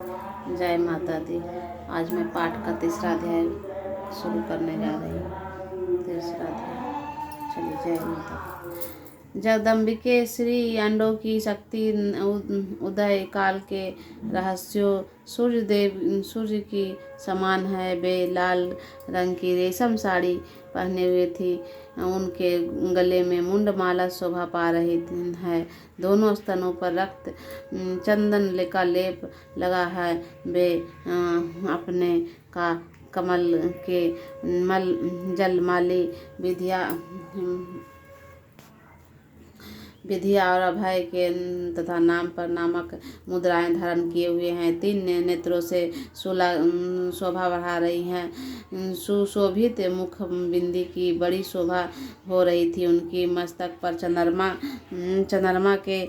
जय माता दी। आज मैं पाठ का तीसरा अध्याय शुरू करने जा रही हूँ। तीसरा अध्याय, चलिए। जय माता दी। जगदम्बिके श्री अंडों की शक्ति, उदय काल के रहस्यों, सूर्य की समान है। वे लाल रंग की रेशम साड़ी पहने हुए थी। उनके गले में मुंडमाला शोभा पा रही है। दोनों स्तनों पर रक्त चंदन का लेप लगा है। वे अपने का कमल के जलमाली विधिया और अभय के तथा नाम पर नामक मुद्राएं धारण किए हुए हैं। तीन नेत्रों से शोभा बढ़ा रही हैं। सुशोभित मुख बिंदी की बड़ी शोभा हो रही थी। उनकी मस्तक पर चंद्रमा के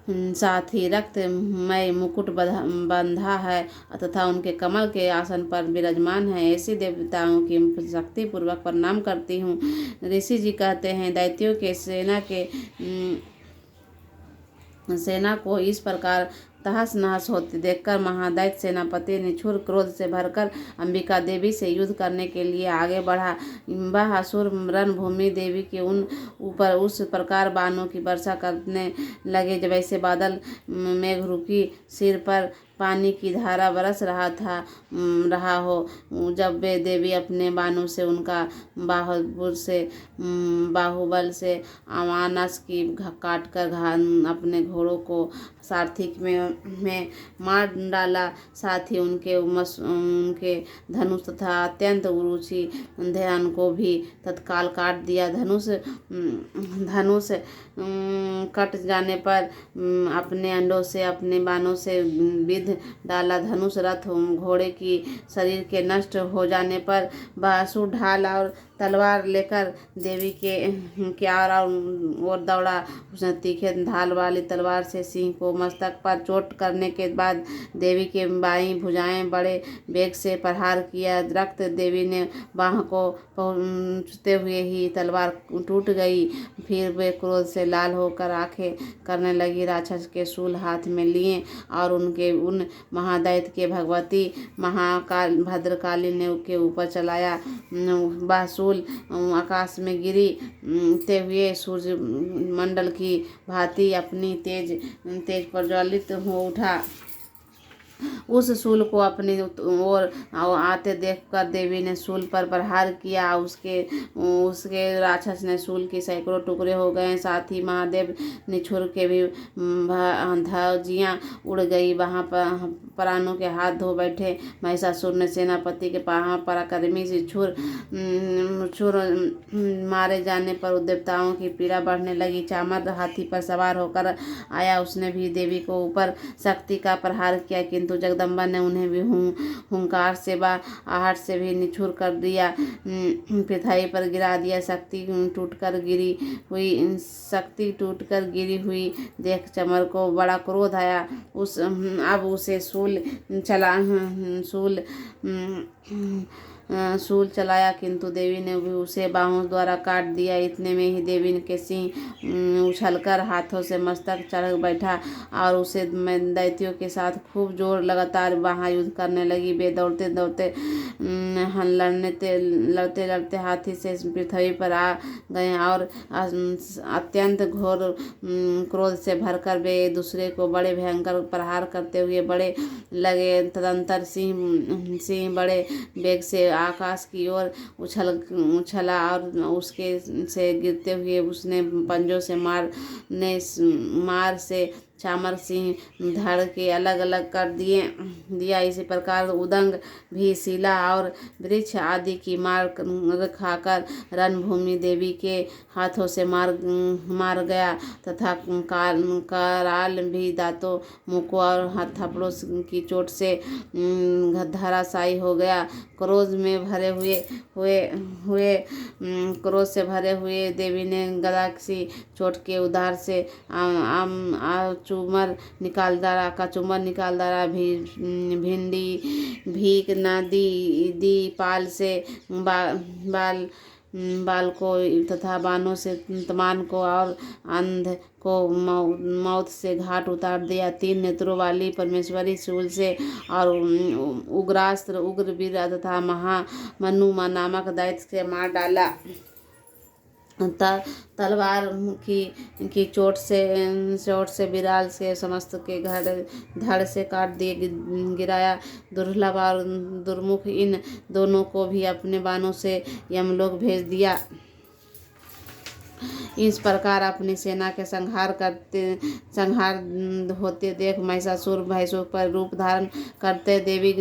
साथ ही रक्तमय मुकुट बंधा है तथा उनके कमल के आसन पर विराजमान है। ऐसी देवताओं की शक्ति पूर्वक प्रणाम करती हूँ। ऋषि जी कहते हैं, दैत्यों के सेना को इस प्रकार तहस नहस होते देखकर महादैत्य सेनापति निठुर क्रोध से भरकर अंबिका देवी से युद्ध करने के लिए आगे बढ़ा। वह असुर रणभूमि देवी के ऊपर उस प्रकार बाणों की वर्षा करने लगे जैसे बादल मेघरूपी सिर पर पानी की धारा बरस रहा हो। जब वे देवी अपने बाणों से उनका बाहुबल से अमानस की काटकर अपने घोड़ों को सारथी में मार डाला। साथ ही उनके धनुष तथा अत्यंत रुचि ध्यान को भी तत्काल काट दिया। धनुष कट जाने पर अपने अंडों से अपने बाणों से विध डाला। धनुष रथ घोड़े की शरीर के नष्ट हो जाने पर बासु ढाल और तलवार लेकर देवी के और दौड़ा। उसने तीखे ढाल वाली तलवार से सिंह को मस्तक पर चोट करने के बाद देवी के बाईं भुजाएं बड़े वेग से प्रहार किया। रक्त देवी ने बाह को पहुँचते हुए ही तलवार टूट गई। फिर वे क्रोध से लाल होकर आंखें करने लगी। राक्षस के शूल हाथ में लिए और उन महादैत्य के भगवती भद्रकाली ने के ऊपर चलाया। बासूल आकाश में गिरते हुए सूर्य मंडल की भांति अपनी तेज प्रज्वलित हो उठा। उस शूल को अपनी ओर आते देखकर देवी ने शूल पर प्रहार किया। उसके राक्षस ने शूल के सैकड़ों टुकड़े हो गए। साथ ही महादेव निठुर के भी ध्वजियां उड़ गई। वहां पर प्राणों के हाथ धो बैठे महिषासुर ने सेनापति के पराक्रमी छुर मारे जाने पर देवताओं की पीड़ा बढ़ने लगी। चामर हाथी पर सवार होकर आया। उसने भी देवी को ऊपर शक्ति का प्रहार किया, किंतु जगदम्बा ने उन्हें भी हुंकार से आहट से भी निठुर कर दिया, पृथ्वी पर गिरा दिया। शक्ति टूटकर गिरी हुई देख चमर को बड़ा क्रोध आया। अब उसे शूल चलाया, किंतु देवी ने भी उसे बाहों द्वारा काट दिया। इतने में ही देवी के सिंह उछलकर हाथों से मस्तक चढ़ बैठा और उसे दैत्यों के साथ खूब जोर लगातार वहां युद्ध करने लगी। वे दौड़ते लड़ते हाथी से पृथ्वी पर आ गए और अत्यंत घोर क्रोध से भरकर वे दूसरे को बड़े भयंकर प्रहार करते हुए बड़े लगे। तदंतर सिंह बड़े वेग से आकाश की ओर उछला और उसके से गिरते हुए उसने पंजों से मार से चामर सिंह धड़ के अलग अलग कर दिया। इसी प्रकार उदंग भी शिला और वृक्ष आदि की मार खाकर रणभूमि देवी के हाथों से मार गया तथा कराल भी दांतों, मुकों और थप्पड़ों की चोट से धराशायी हो गया। क्रोध से भरे हुए देवी ने गदा सी चोट के उधार से कचूमर निकाल डाला। भिंडी भीख न दी पाल से बाल को तथा बानों से तमान को और अंध को मौत से घाट उतार दिया। 3 नेत्रों वाली परमेश्वरी शूल से और उग्रास्त्र उग्रवीर तथा महामनु नामक दैत्य से मार डाला। तलवार की चोट से बिराल के समस्त के धड़ से काट दिए गिराया। दुर्लभ और दुर्मुख इन दोनों को भी अपने बाणों से यमलोक भेज दिया। इस प्रकार अपनी सेना के संहार होते देख महिषासुर भैंसों पर रूप धारण करते देवी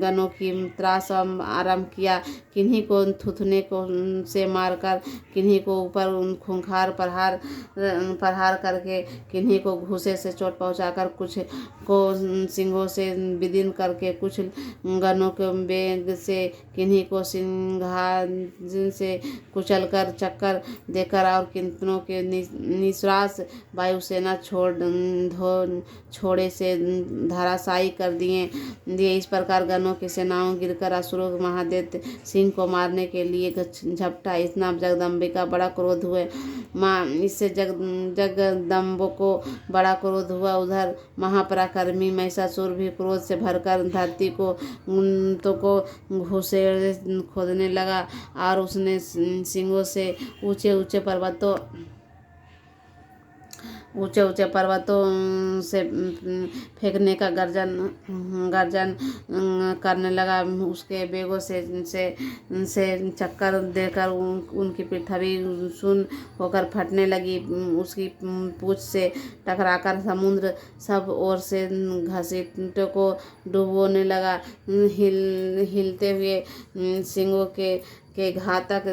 गणों की त्रास आरंभ किया। किन्हीं को थूथने को से मारकर, किन्हीं को ऊपर खूंखार प्रहार करके, किन्हीं को घूसे से चोट पहुंचाकर, कुछ को सिंगों से विदीर्ण करके, कुछ गणों के वेग से, किन्हीं को सिंहासन से कुचलकर चक्कर देकर और कितनों के निश्वास वायुसेना छोड़े से धराशायी कर दिए। इस प्रकार गणों की सेनाओं गिरकर असुरों महादैत्य सिंह को मारने के लिए झपटा। इतना जगदम्बिका बड़ा क्रोध हुए। इससे जगदम्बो को बड़ा क्रोध हुआ। उधर महापराक्रमी महिषासुर भी क्रोध से भरकर धरती को घुसे खोदने लगा और उसने सिंगों से ऊंचे ऊंचे पर्वतों से फेंकने का गर्जन करने लगा। उसके बेगों से चक्कर देकर उनकी पृथ्वी सुन्न होकर फटने लगी। उसकी पूंछ से टकराकर समुद्र सब ओर से घसीटों को डुबोने लगा। हिलते हुए सिंगों के घातक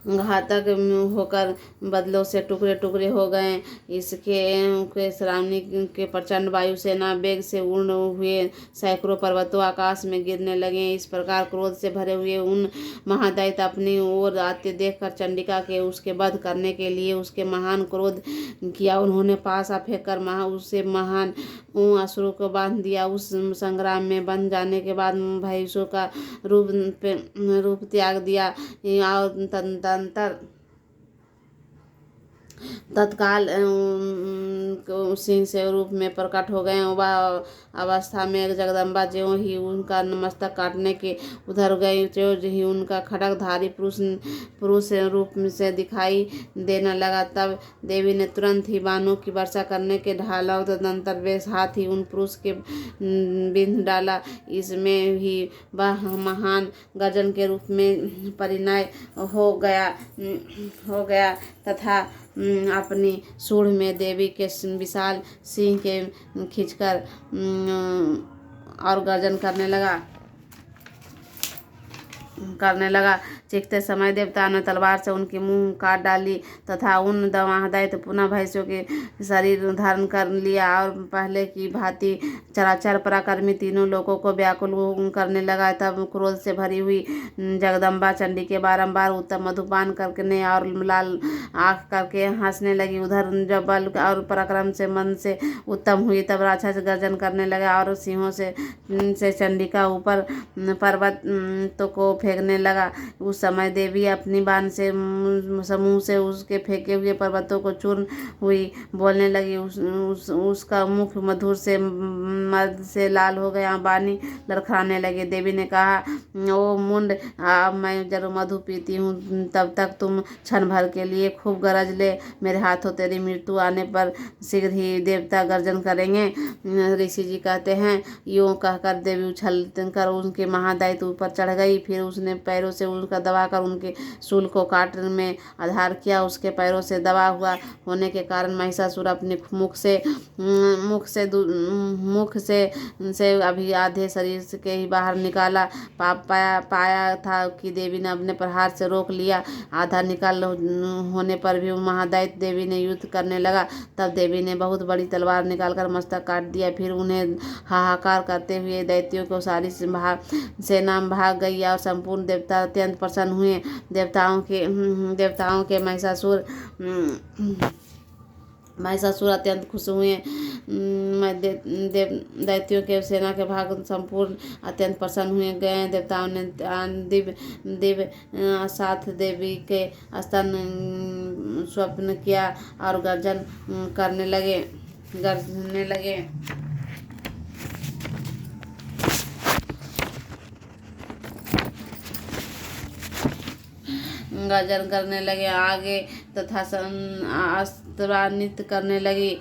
होकर बदलों से टुकड़े टुकड़े हो गए। इसके श्रावणी के प्रचंड वायुसेना वेग से उड़ हुए सैकड़ों पर्वतों आकाश में गिरने लगे। इस प्रकार क्रोध से भरे हुए उन महादैत्य अपनी ओर आते देखकर चंडिका के उसके वध करने के लिए उसके महान क्रोध किया। उन्होंने पासा फेंककर उसे महान असुरों को बांध दिया। उस संग्राम में बंध जाने के बाद भैंसों का रूप त्याग दिया और तत्काल सिंह से रूप में प्रकट हो गए। वह अवस्था में जगदम्बा ज्यों ही उनका मस्तक काटने के उधर गई, त्यों ही उनका खड्गधारी पुरुष रूप से दिखाई देने लगा। तब देवी ने तुरंत ही बाणों की वर्षा करने के ढाला, तदनंतर वे हाथ ही उन पुरुष के बिंध डाला। इसमें ही वह महान गर्जन के रूप में परिणय हो गया तथा अपनी सूंड में देवी के विशाल सिंह के खींचकर और गर्जन करने लगा। चीखते समय देवताओं ने तलवार से उनकी मुंह काट डाली तथा उन महादैत्य पुनः भैंसों के शरीर धारण कर लिया और पहले की भांति चराचर पराक्रमी तीनों लोगों को व्याकुल करने लगा। तब क्रोध से भरी हुई जगदम्बा चंडी के बारंबार उत्तम मधुपान करने और लाल आँख करके हंसने लगी। उधर जब बल और पराक्रम से मन से उत्तम हुई तब राक्षस गर्जन करने लगा और सिंहों से चंडिका ऊपर पर्वत को फेंकने लगा। उस समय देवी अपनी बाण से समूह से उसके फेंके हुए पर्वतों को चूर्ण हुई, बोलने लगी। उसका मुख मधुर से मद से लाल हो गया, बानी लड़खड़ाने लगे। देवी ने कहा, ओ मुंड, अब मैं जरूर मधु पीती हूँ, तब तक तुम क्षण भर के लिए खूब गरज ले। मेरे हाथों तेरी मृत्यु आने पर शीघ्र ही देवता गर्जन करेंगे। ऋषि जी कहते हैं, यूँ कहकर देवी उछल कर उनके महादैत्य ऊपर चढ़ गई। फिर उसने पैरों से उनका दबाकर उनके शूल को काट में आधार किया। उसके पैरों से दबा हुआ होने के कारण महिषासुर अपने मुख से अभी आधे शरीर के ही बाहर निकाला। पाया था कि देवी ने अपने प्रहार से रोक लिया। आधा निकाल होने पर भी महादैत्य देवी ने युद्ध करने लगा। तब देवी ने बहुत बड़ी तलवार निकालकर मस्तक काट दिया। फिर उन्हें हाहाकार करते हुए दैत्यों को सारी सेना भाग गई और संपूर्ण देवता अत्यंत प्रसन्न हुए। देवताओं के महिषासुर अत्यंत खुश हुए। मैं दैत्यों के सेना के भाग संपूर्ण अत्यंत प्रसन्न हुए गए। देवताओं ने दिव्य दिव्य साथ देवी के स्तन स्वप्न किया और गरजने लगे। गर्जन करने लगे आगे तथा अस्त्रान्वित करने लगी।